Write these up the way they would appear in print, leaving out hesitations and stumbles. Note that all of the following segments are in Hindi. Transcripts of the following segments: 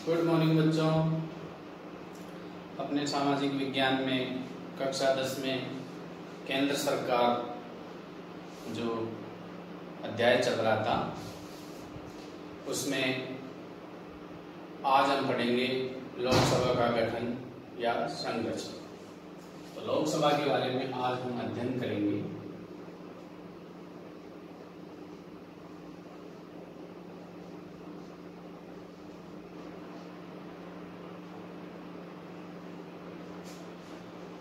गुड मॉर्निंग बच्चों। अपने सामाजिक विज्ञान में कक्षा 10 में केंद्र सरकार जो अध्याय चल रहा था उसमें आज हम पढ़ेंगे लोकसभा का गठन या संरचना। तो लोकसभा के बारे में आज हम अध्ययन करेंगे।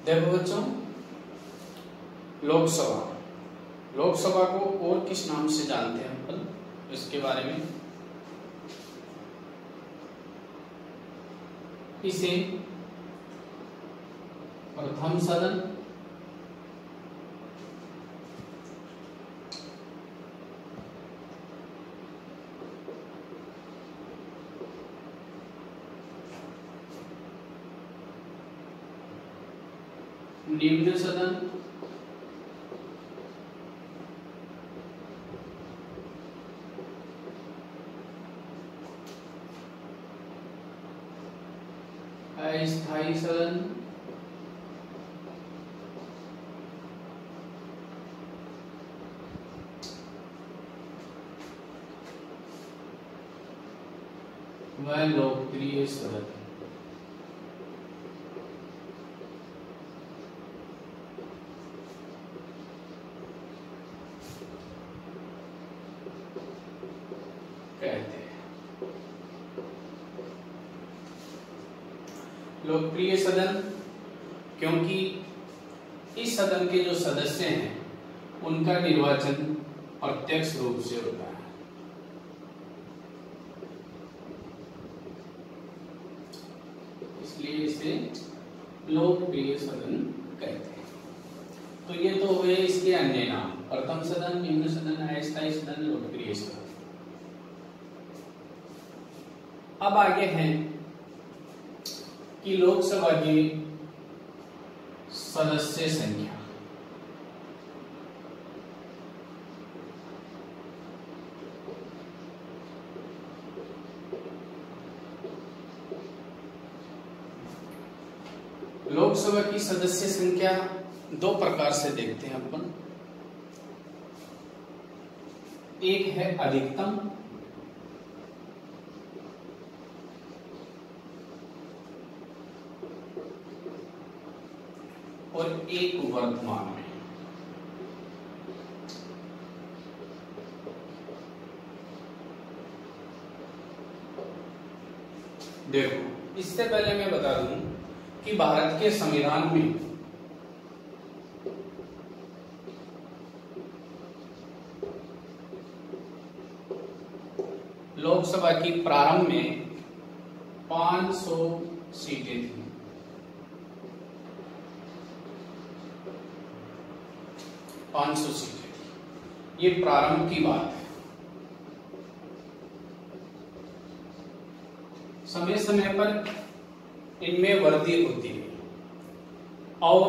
देखो बच्चों, लोकसभा को और किस नाम से जानते हैं अपन, इसके बारे में इसे प्रथम सदन, निम्न सदन, अस्थायी सदन, व लोकप्रिय सदन। लोकप्रिय सदन क्योंकि इस सदन के जो सदस्य हैं उनका निर्वाचन प्रत्यक्ष रूप से होता है, इसलिए इसे लोकप्रिय सदन कहते हैं। तो ये तो हुए इसके अन्य नाम, प्रथम सदन, निम्न सदन, अस्थायी सदन, लोकप्रिय सदन। अब आगे हैं कि लोकसभा की सदस्य संख्या। लोकसभा की सदस्य संख्या दो प्रकार से देखते हैं अपन। एक है अधिकतम और एक वर्तमान में। देखो, इससे पहले मैं बता दूं कि भारत के संविधान में लोकसभा की प्रारंभ में 500 सीटें थी। 500 सीटें, ये प्रारंभ की बात है। समय समय पर इनमें वृद्धि होती है और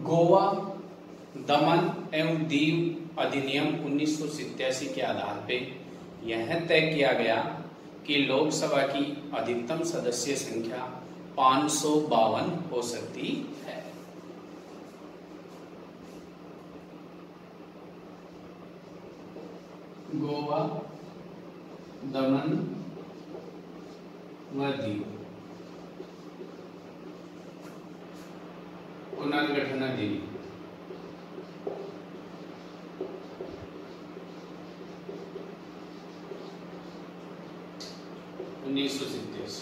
गोवा, दमन एवं दीव अधिनियम 1987 के आधार पे यह तय किया गया कि लोकसभा की अधिकतम सदस्य संख्या 552 हो सकती है। गोवा, दमन व दीव पुनर्गठन अधिनियम 1987,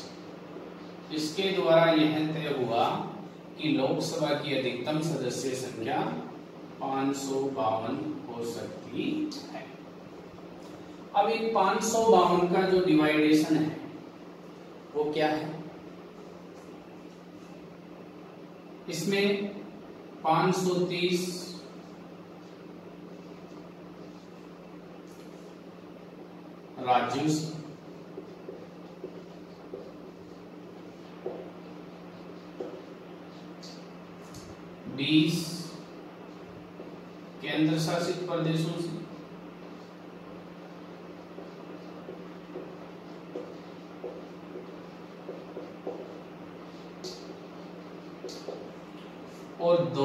इसके द्वारा यह तय हुआ कि लोकसभा की अधिकतम सदस्य संख्या 552 हो सकती है। अब इन 552 का जो डिवाइडेशन है वो क्या है? इसमें 530 राज्यों से, 20 केंद्र शासित प्रदेशों से और 2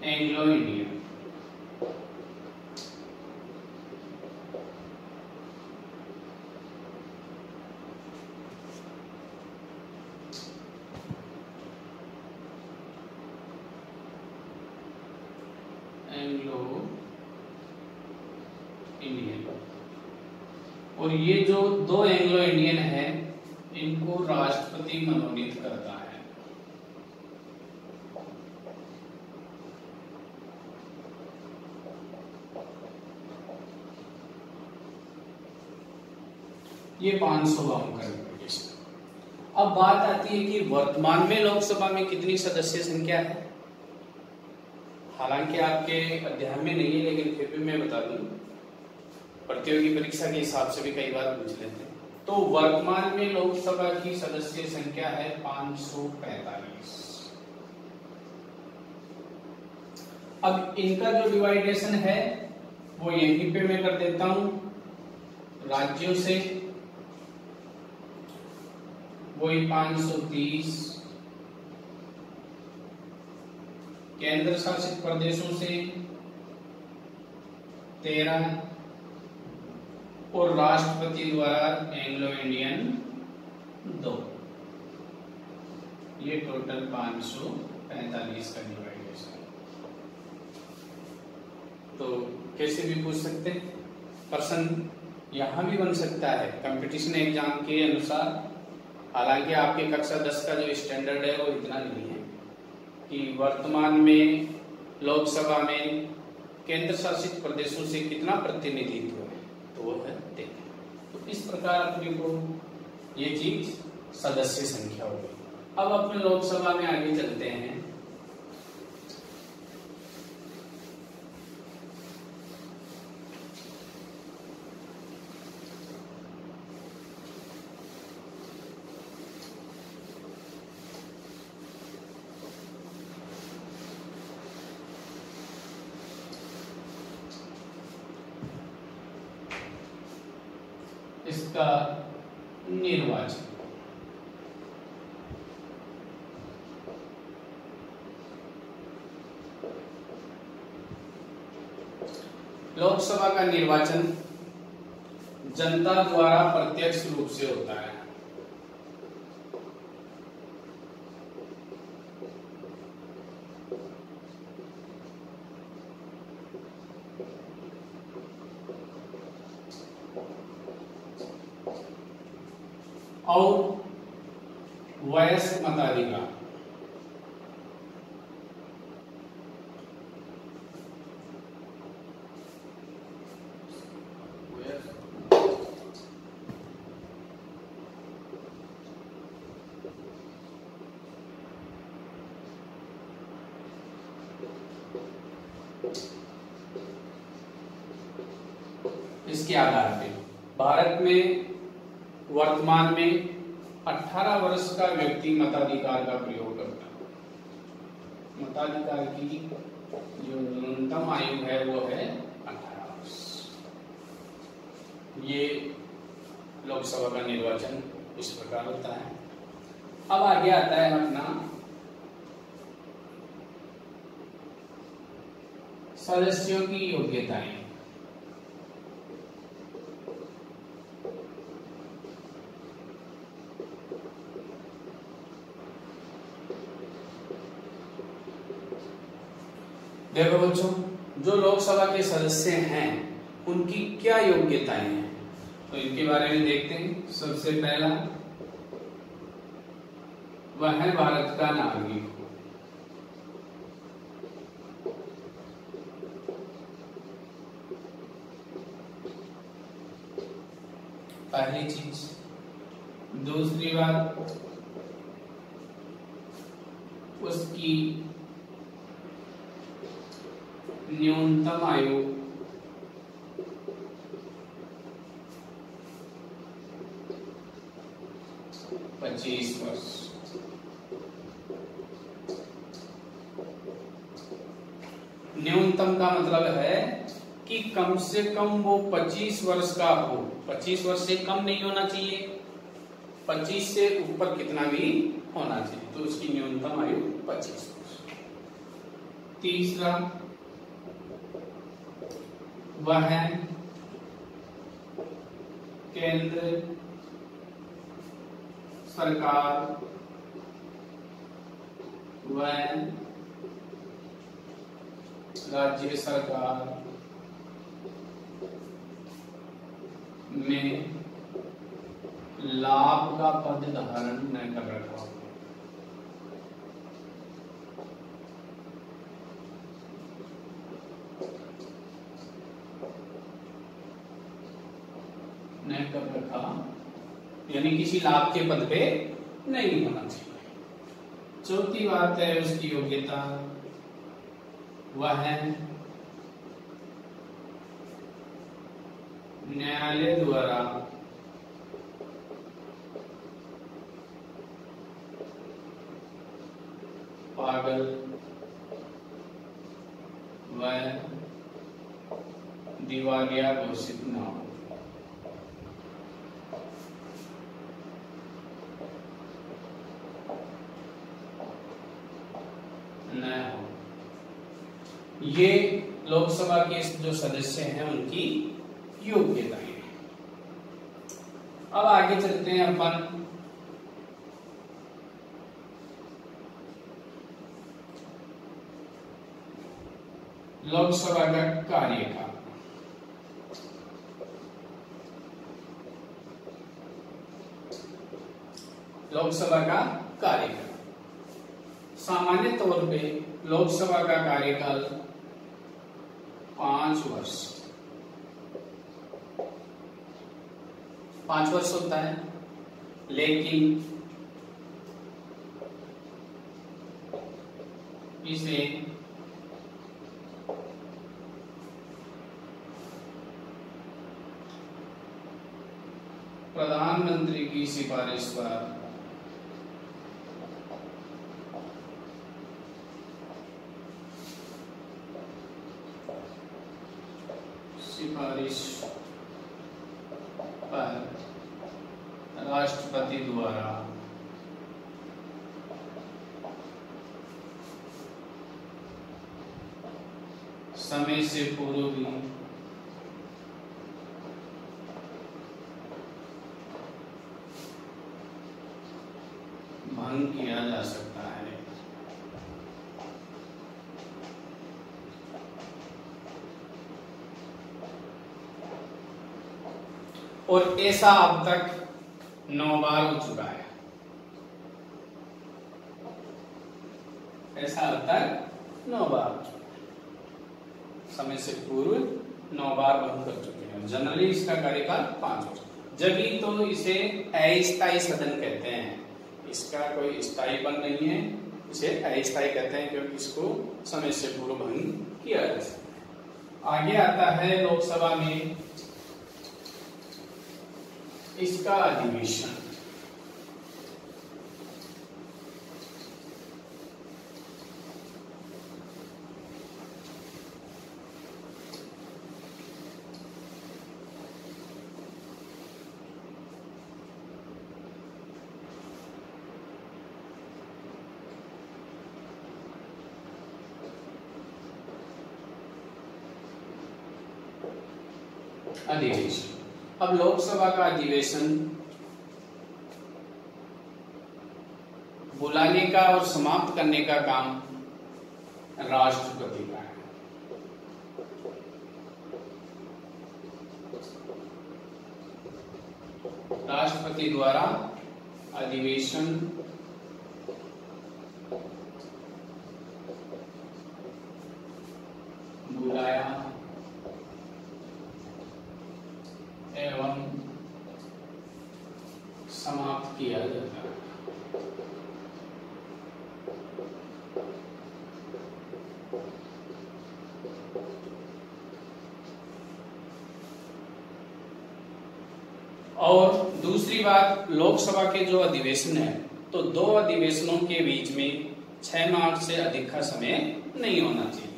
एंग्लो इंडियन। एंग्लो इंडियन, और ये जो 2 एंग्लो इंडियन है इनको राष्ट्रपति मनोनीत करता है। ये 552 का रिप्रेजेंटेशन। अब बात आती है कि वर्तमान में लोकसभा में कितनी सदस्य संख्या है। हालांकि आपके अध्याय में नहीं है, लेकिन फिर भी मैं बता दूं, प्रतियोगी परीक्षा के हिसाब से भी कई बार पूछ लेते हैं। तो वर्तमान में लोकसभा की सदस्य संख्या है 545। अब इनका जो डिवाइडेशन है वो यहीं पे मैं कर देता हूं, राज्यों से वही 530, केंद्र शासित प्रदेशों से 13 और राष्ट्रपति द्वारा एंग्लो इंडियन 2। ये टोटल 545 का डिवाइडेशन। तो कैसे भी पूछ सकते हैं, प्रश्न यहां भी बन सकता है कंपटीशन एग्जाम के अनुसार। हालांकि आपके कक्षा 10 का जो स्टैंडर्ड है वो इतना नहीं है कि वर्तमान में लोकसभा में केंद्र शासित प्रदेशों से कितना प्रतिनिधित्व है, तो वो है 13। तो इस प्रकार अपने को ये चीज सदस्य संख्या होगी। अब अपने लोकसभा में आगे चलते हैं। इसका निर्वाचन। लोकसभा का निर्वाचन जनता द्वारा प्रत्यक्ष रूप से होता है। और वयस्क मताधिकार। इसके आधार पे भारत में वर्तमान में 18 वर्ष का व्यक्ति मताधिकार का प्रयोग करता है। मताधिकार की जो न्यूनतम आयु है वो है 18 वर्ष। ये लोकसभा का निर्वाचन इस प्रकार होता है। अब आगे आता है अपना सदस्यों की योग्यताएं। देखो बच्चों, जो लोकसभा के सदस्य हैं उनकी क्या योग्यताएं हैं, तो इनके बारे में देखते हैं। सबसे पहला, वह है भारत का नागरिक हो। पहली चीज। दूसरी बात, उसकी न्यूनतम आयु 25 वर्ष। न्यूनतम का मतलब है कि कम से कम वो 25 वर्ष का हो। 25 वर्ष से कम नहीं होना चाहिए, 25 से ऊपर कितना भी होना चाहिए, तो उसकी न्यूनतम आयु 25 वर्ष। तीसरा, वह केंद्र सरकार व राज्य सरकार में लाभ का पद धारण न कर रखा हो। न कर रखा यानी किसी लाभ के पद पे नहीं होना चाहिए। चौथी बात है उसकी योग्यता, वह न्यायालय द्वारा पागल व दिवालिया घोषित न हो। ये लोकसभा के जो सदस्य हैं उनकी योग्यताएं हैं। अब आगे चलते हैं अपन लोकसभा का कार्यकाल। लोकसभा का कार्यकाल सामान्य तौर पे लोकसभा का कार्यकाल 5 वर्ष होता है, लेकिन इसे प्रधानमंत्री की सिफारिश पर राष्ट्रपति द्वारा समय से पूर्व भी भंग किया जा सकता है। और ऐसा अब तक 9 बार हो चुका है। ऐसा अब तक 9 बार हो चुका है। समय से पूर्व 9 बार बंद कर चुके हैं। जनरली इसका कार्यकाल 5 वर्ष। जब ही तो इसे अस्थायी सदन कहते हैं। इसका कोई स्थायी बंद नहीं है, इसे अस्थायी कहते हैं क्योंकि इसको समय से पूर्व भंग किया जा सकता है। आगे आता है लोकसभा में इसका अधिवेशन। अधिवेशन। अब लोकसभा का अधिवेशन बुलाने का और समाप्त करने का काम राष्ट्रपति का है। राष्ट्रपति द्वारा अधिवेशन बुलाया एवं समाप्त किया जाता है। और दूसरी बात, लोकसभा के जो अधिवेशन है तो 2 अधिवेशनों के बीच में 6 माह से अधिक का समय नहीं होना चाहिए।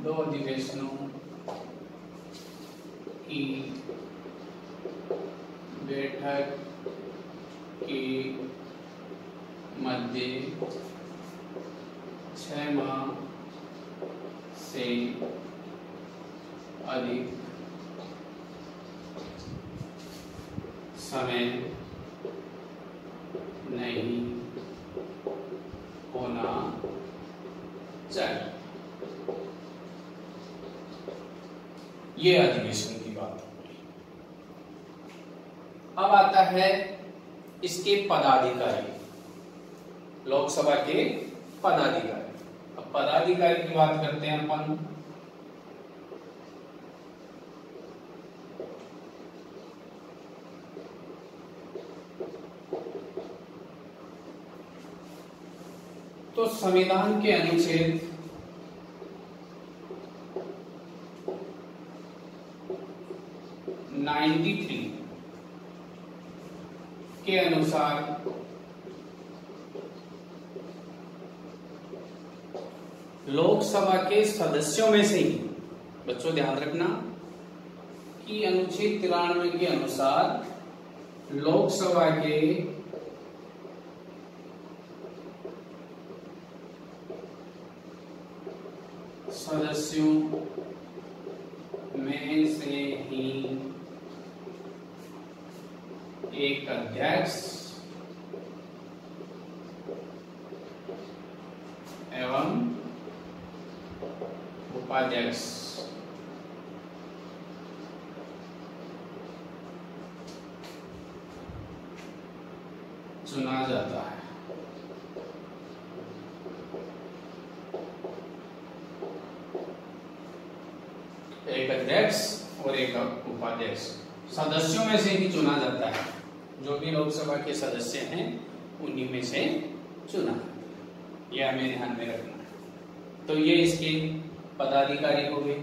दो अधिवेशनों की बैठक के मध्य 6 माह से अधिक समय नहीं होना चाहिए। ये अधिवेशन की बात हो गई। अब आता है इसके पदाधिकारी, लोकसभा के पदाधिकारी। अब पदाधिकारी की बात करते हैं अपन। तो संविधान के अनुच्छेद 93 के अनुसार लोकसभा के सदस्यों में से ही, बच्चों ध्यान रखना कि अनुच्छेद 93 के अनुसार लोकसभा के सदस्यों में से ही एक अध्यक्ष एवं उपाध्यक्ष चुना जाता है। एक अध्यक्ष और एक उपाध्यक्ष सदस्यों में से ही चुना जाता है। जो भी लोकसभा के सदस्य हैं उन्हीं में से चुना, यह हमें ध्यान में रखना है। तो ये इसके पदाधिकारी हो गए।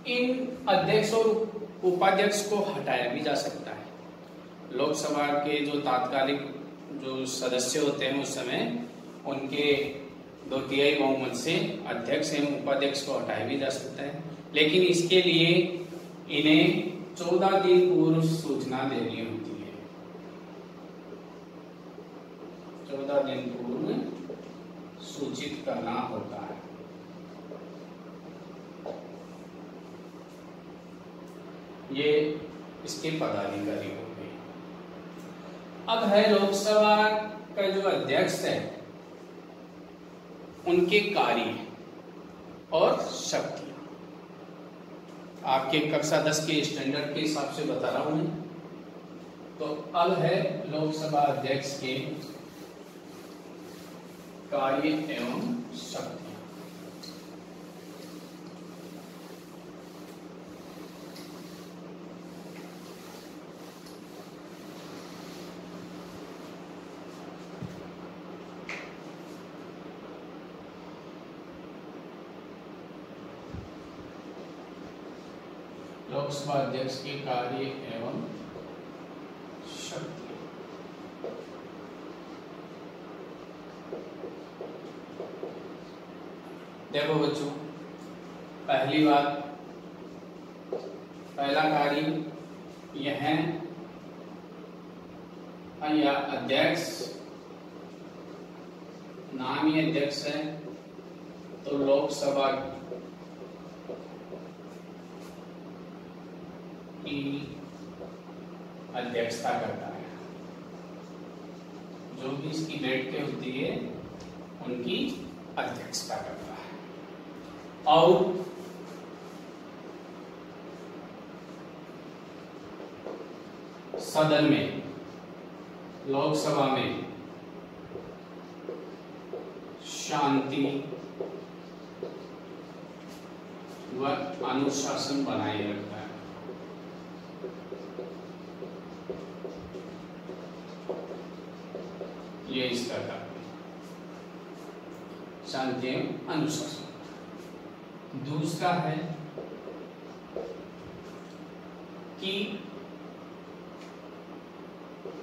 इन अध्यक्ष और उपाध्यक्ष को हटाया भी जा सकता है। लोकसभा के जो तात्कालिक जो सदस्य होते हैं उस समय उनके 2/3 बहुमत से अध्यक्ष एवं उपाध्यक्ष को हटाया भी जा सकता है, लेकिन इसके लिए इन्हें 14 दिन पूर्व सूचना देनी होती है। 14 दिन पूर्व सूचित करना होता है। ये इसके पदाधिकारी हो गए। अब है लोकसभा का जो अध्यक्ष है उनके कार्य और शक्तियां। आपके कक्षा 10 के स्टैंडर्ड के हिसाब से बता रहा हूं मैं। तो अब है लोकसभा अध्यक्ष के कार्य एवं शक्तियां। लोकसभा अध्यक्ष के कार्य एवं शक्ति। देखो बच्चों, पहली बात, पहला कार्य यह है या अध्यक्ष, नाम ही अध्यक्ष है तो लोकसभा की अध्यक्षता करता है। जो भी इसकी बैठकें होती है उनकी अध्यक्षता करता है। और सदन में, लोकसभा में शांति व अनुशासन बनाए रखता है। ये इसका कार्य, शांति एवं अनुशासन। दूसरा है कि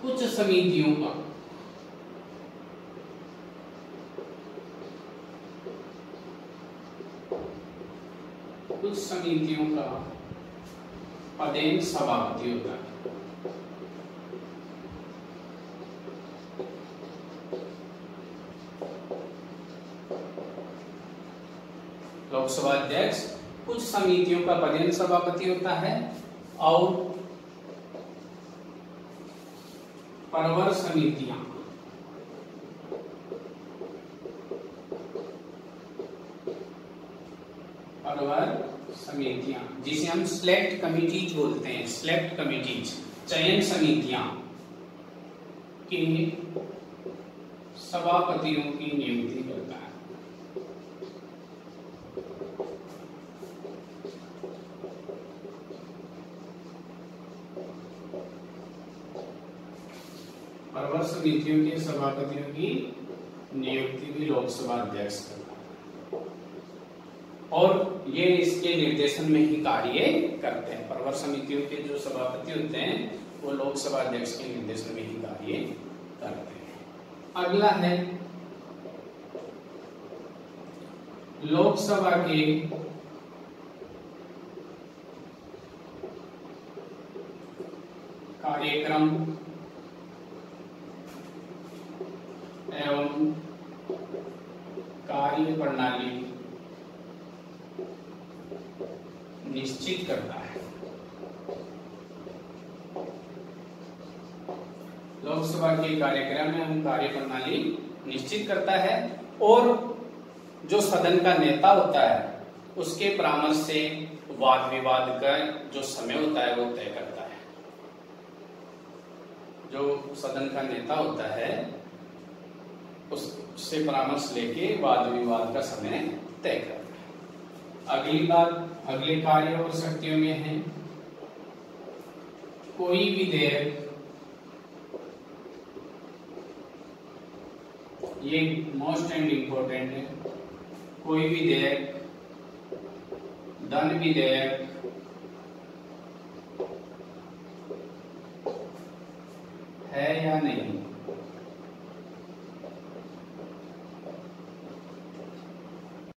कुछ समितियों का पदेन सभापति होता है। लोकसभा अध्यक्ष कुछ समितियों का पदेन सभापति होता है और परवर समितियां जिसे हम सिलेक्ट कमिटीज बोलते हैं, सिलेक्ट कमिटीज चयन समितियां के सभापतियों की नियुक्ति करता है। परवर समितियों के सभापतियों की नियुक्ति भी लोकसभा अध्यक्ष करता है और ये इसके निर्देशन में ही कार्य करते हैं। परवर समितियों के जो सभापति होते हैं वो लोकसभा अध्यक्ष के निर्देशन में ही कार्य करते हैं। अगला है लोकसभा के कार्यक्रम एवं कार्य प्रणाली निश्चित करता है। लोकसभा के कार्यक्रम एवं कार्य प्रणाली निश्चित करता है और जो सदन का नेता होता है उसके परामर्श से वाद विवाद का जो समय होता है वो तय करता है। जो सदन का नेता होता है उससे परामर्श लेके वाद विवाद का समय तय करता है। अगली बात अगले कार्य और शक्तियों में है कोई विधेयक, ये मोस्ट एंड इम्पोर्टेंट है, कोई विधेयक धन विधेयक है या नहीं,